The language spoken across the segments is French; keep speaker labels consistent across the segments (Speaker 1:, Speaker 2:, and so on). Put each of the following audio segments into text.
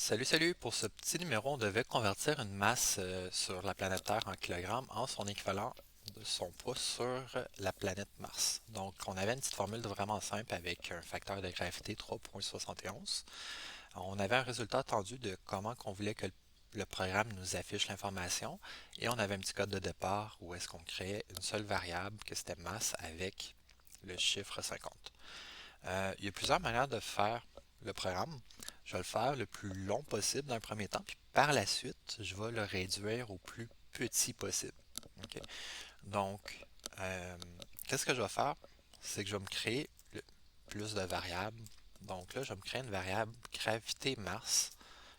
Speaker 1: Salut, salut! Pour ce petit numéro, on devait convertir une masse sur la planète Terre en kilogrammes en son équivalent de son poids sur la planète Mars. Donc, on avait une petite formule vraiment simple avec un facteur de gravité 3,71. On avait un résultat attendu de comment qu'on voulait que le programme nous affiche l'information et on avait un petit code de départ où est-ce qu'on créait une seule variable que c'était masse avec le chiffre 50. Il y a plusieurs manières de faire le programme. Je vais le faire le plus long possible dans un premier temps, puis par la suite, je vais le réduire au plus petit possible. OK? Donc, euh, qu'est-ce que je vais faire? C'est que je vais me créer plus de variables. Donc là, je vais me créer une variable gravité Mars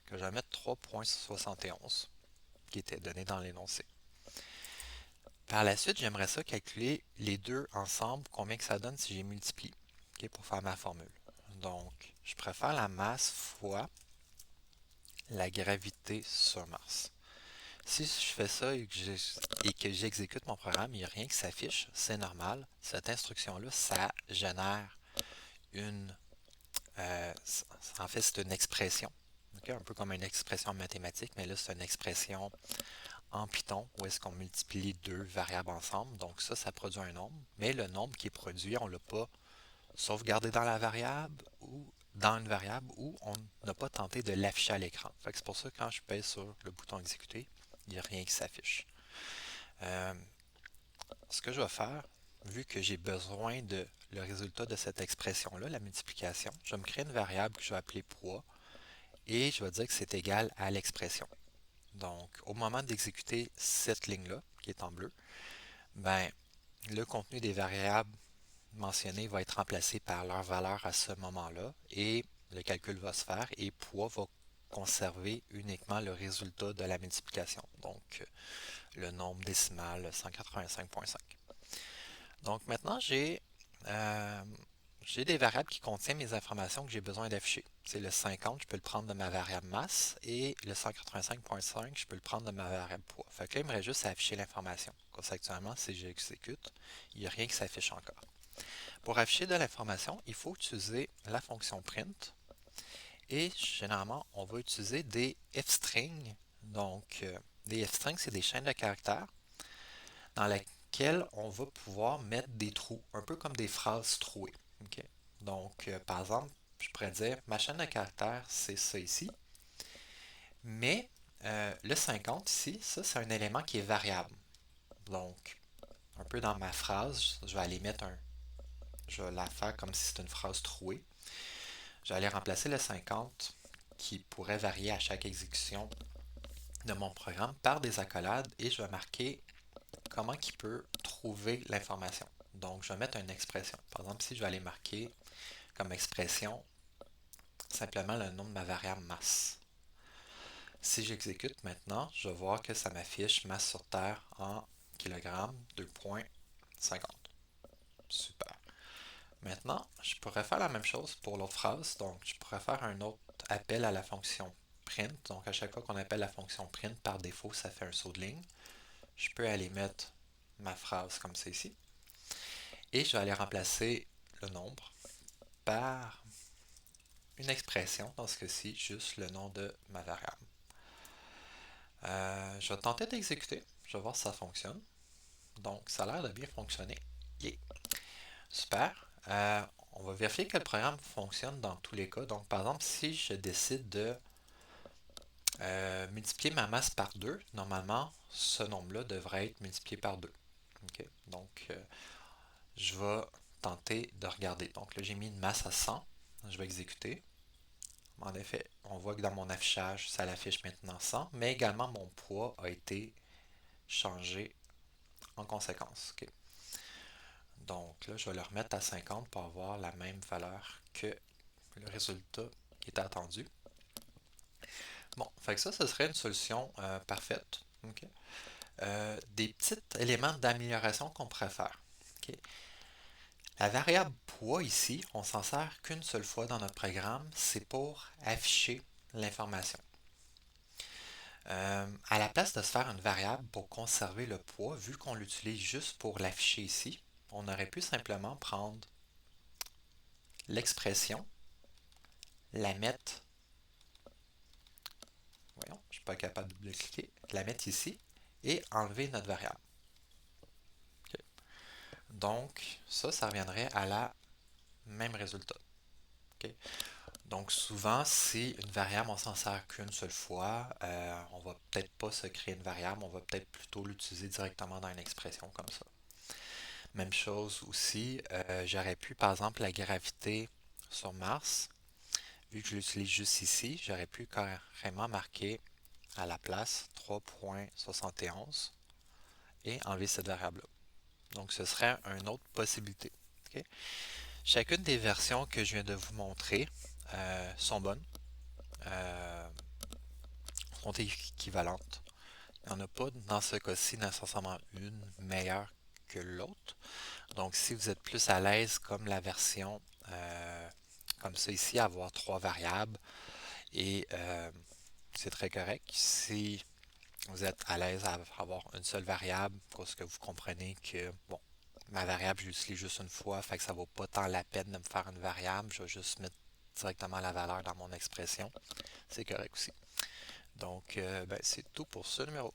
Speaker 1: que je vais mettre 3,71 qui était donné dans l'énoncé. Par la suite, j'aimerais ça calculer les deux ensemble, combien que ça donne si j'ai multiplié, OK, pour faire ma formule. Donc, je préfère la masse fois la gravité sur Mars. Si je fais ça et que j'exécute mon programme, il n'y a rien qui s'affiche, c'est normal. Cette instruction-là, ça génère une... euh, en fait, c'est une expression. Okay? Un peu comme une expression mathématique, mais là, c'est une expression en Python où est-ce qu'on multiplie deux variables ensemble. Donc ça produit un nombre. Mais le nombre qui est produit, on ne l'a pas sauvegardé dans la variable ou dans une variable où on n'a pas tenté de l'afficher à l'écran. C'est pour ça que quand je pèse sur le bouton exécuter, il n'y a rien qui s'affiche. Euh, Ce que je vais faire, vu que j'ai besoin de le résultat de cette expression-là, la multiplication, je vais me créer une variable que je vais appeler poids et je vais dire que c'est égal à l'expression. Donc, au moment d'exécuter cette ligne-là, qui est en bleu, ben, le contenu des variables mentionnées va être remplacé par leur valeur à ce moment-là et le calcul va se faire et poids va conserver uniquement le résultat de la multiplication, donc le nombre décimal 185,5. Donc maintenant, euh, j'ai des variables qui contiennent mes informations que j'ai besoin d'afficher. C'est le 50, je peux le prendre de ma variable masse, et le 185,5, je peux le prendre de ma variable poids. Fait que là, il me reste juste à afficher l'information. Actuellement, si j'exécute, il n'y a rien qui s'affiche encore. Pour afficher de l'information, il faut utiliser la fonction print, et généralement, on va utiliser des f-strings. Donc, des f-strings, c'est des chaînes de caractères dans lesquelles on va pouvoir mettre des trous, un peu comme des phrases trouées. OK? Donc, par exemple, je pourrais dire ma chaîne de caractères, c'est ça ici, mais le 50 ici, ça, c'est un élément qui est variable. Donc, un peu dans ma phrase, je vais aller mettre un. Je vais la faire comme si c'était une phrase trouée. Je vais aller remplacer le 50 qui pourrait varier à chaque exécution de mon programme par des accolades et je vais marquer comment il peut trouver l'information. Donc, je vais mettre une expression. Par exemple, si je vais aller marquer comme expression simplement le nom de ma variable masse. Si j'exécute maintenant, je vais voir que ça m'affiche masse sur Terre en kilogrammes 2,50. Super. Maintenant, je pourrais faire la même chose pour l'autre phrase. Donc, je pourrais faire un autre appel à la fonction print. Donc, à chaque fois qu'on appelle la fonction print, par défaut, ça fait un saut de ligne. Je peux aller mettre ma phrase comme c'est ici. Et je vais aller remplacer le nombre par une expression, dans ce cas-ci, juste le nom de ma variable. Je vais tenter d'exécuter. Je vais voir si ça fonctionne. Donc, ça a l'air de bien fonctionner. Yeah. Super. On va vérifier que le programme fonctionne dans tous les cas. Donc, par exemple, si je décide de multiplier ma masse par 2, normalement, ce nombre-là devrait être multiplié par 2. Okay? Donc, je vais tenter de regarder. Donc là, j'ai mis une masse à 100. Je vais exécuter. En effet, on voit que dans mon affichage, ça l'affiche maintenant 100, mais également mon poids a été changé en conséquence. Okay. Donc là, je vais le remettre à 50 pour avoir la même valeur que le résultat qui est attendu. Bon, fait que ça, ce serait une solution parfaite. Okay. Des petits éléments d'amélioration qu'on pourrait faire. Okay. La variable poids ici, on s'en sert qu'une seule fois dans notre programme, c'est pour afficher l'information. À la place de se faire une variable pour conserver le poids, vu qu'on l'utilise juste pour l'afficher ici, on aurait pu simplement prendre l'expression, la mettre suis pas capable de double-cliquer, la mettre ici et enlever notre variable. OK. Donc, ça reviendrait à la même résultat. OK. Donc, souvent, si une variable, on s'en sert qu'une seule fois, on va peut-être pas se créer une variable, on va peut-être plutôt l'utiliser directement dans une expression comme ça. Même chose aussi, j'aurais pu, par exemple, la gravité sur Mars, vu que je l'utilise juste ici, j'aurais pu carrément marquer à la place 3.71 et enlever cette variable-là. Donc, ce serait une autre possibilité. Okay? Chacune des versions que je viens de vous montrer sont bonnes, euh, sont équivalentes. Il n'y en a pas dans ce cas-ci nécessairement une meilleure que l'autre. Donc, si vous êtes plus à l'aise comme la version comme ça ici, avoir trois variables, et c'est très correct. Si vous êtes à l'aise à avoir une seule variable, parce que vous comprenez que, bon, ma variable, je l'utilise juste une fois, fait que ça vaut pas tant la peine de me faire une variable, je vais juste mettre directement la valeur dans mon expression. C'est correct aussi. Donc, ben, c'est tout pour ce numéro.